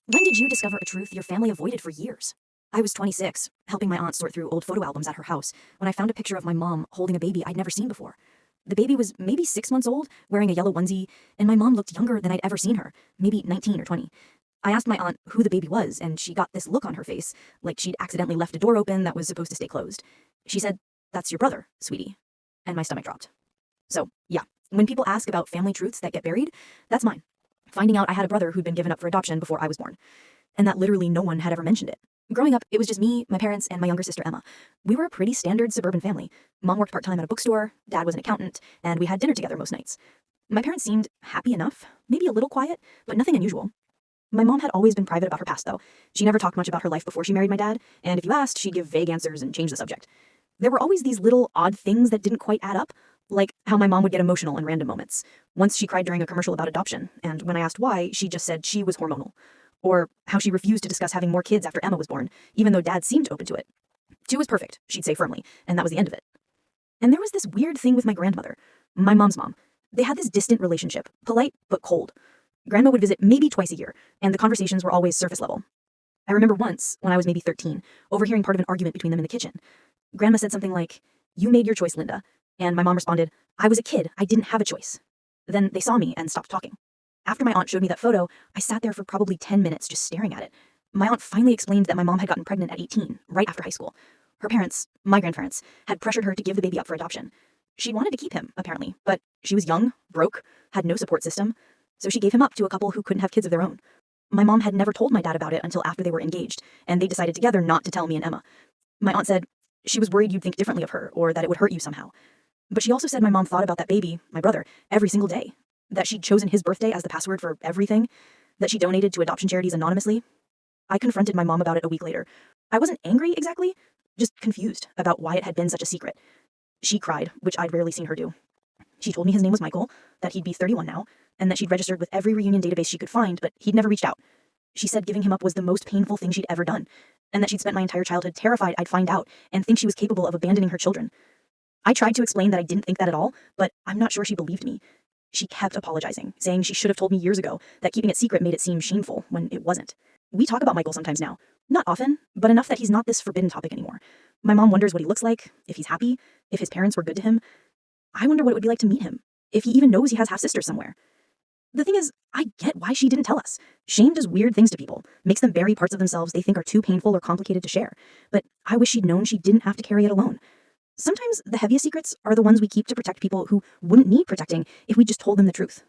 When did you discover a truth your family avoided for years? I was 26, helping my aunt sort through old photo albums at her house, when I found a picture of my mom holding a baby I'd never seen before. The baby was maybe 6 months old, wearing a yellow onesie, and my mom looked younger than I'd ever seen her, maybe 19 or 20. I asked my aunt who the baby was, and she got this look on her face, like she'd accidentally left a door open that was supposed to stay closed. She said, "That's your brother, sweetie." And my stomach dropped. So, yeah, when people ask about family truths that get buried, that's mine. Finding out I had a brother who'd been given up for adoption before I was born, and that literally no one had ever mentioned it. Growing up, it was just me, my parents, and my younger sister Emma. We were a pretty standard suburban family. Mom worked part-time at a bookstore, dad was an accountant, and we had dinner together most nights. My parents seemed happy enough, maybe a little quiet, but nothing unusual. My mom had always been private about her past, though. She never talked much about her life before she married my dad, and if you asked, she'd give vague answers and change the subject. There were always these little odd things that didn't quite add up, like how my mom would get emotional in random moments. Once she cried during a commercial about adoption, and when I asked why, she just said she was hormonal. Or how she refused to discuss having more kids after Emma was born, even though dad seemed open to it. 2 was perfect, she'd say firmly, and that was the end of it. And there was this weird thing with my grandmother, my mom's mom. They had this distant relationship, polite but cold. Grandma would visit maybe twice a year, and the conversations were always surface level. I remember once, when I was maybe 13, overhearing part of an argument between them in the kitchen. Grandma said something like, "You made your choice, Linda." And my mom responded, "I was a kid, I didn't have a choice." Then they saw me and stopped talking. After my aunt showed me that photo, I sat there for probably 10 minutes just staring at it. My aunt finally explained that my mom had gotten pregnant at 18, right after high school. Her parents, my grandparents, had pressured her to give the baby up for adoption. She wanted to keep him, apparently, but she was young, broke, had no support system, so she gave him up to a couple who couldn't have kids of their own. My mom had never told my dad about it until after they were engaged, and they decided together not to tell me and Emma. My aunt said she was worried you'd think differently of her, or that it would hurt you somehow. But she also said my mom thought about that baby, my brother, every single day. That she'd chosen his birthday as the password for everything. That she donated to adoption charities anonymously. I confronted my mom about it a week later. I wasn't angry exactly, just confused about why it had been such a secret. She cried, which I'd rarely seen her do. She told me his name was Michael, that he'd be 31 now, and that she'd registered with every reunion database she could find, but he'd never reached out. She said giving him up was the most painful thing she'd ever done, and that she'd spent my entire childhood terrified I'd find out and think she was capable of abandoning her children. I tried to explain that I didn't think that at all, but I'm not sure she believed me. She kept apologizing, saying she should have told me years ago that keeping it secret made it seem shameful when it wasn't. We talk about Michael sometimes now. Not often, but enough that he's not this forbidden topic anymore. My mom wonders what he looks like, if he's happy, if his parents were good to him. I wonder what it would be like to meet him, if he even knows he has half-sisters somewhere. The thing is, I get why she didn't tell us. Shame does weird things to people, makes them bury parts of themselves they think are too painful or complicated to share. But I wish she'd known she didn't have to carry it alone. Sometimes the heaviest secrets are the ones we keep to protect people who wouldn't need protecting if we just told them the truth.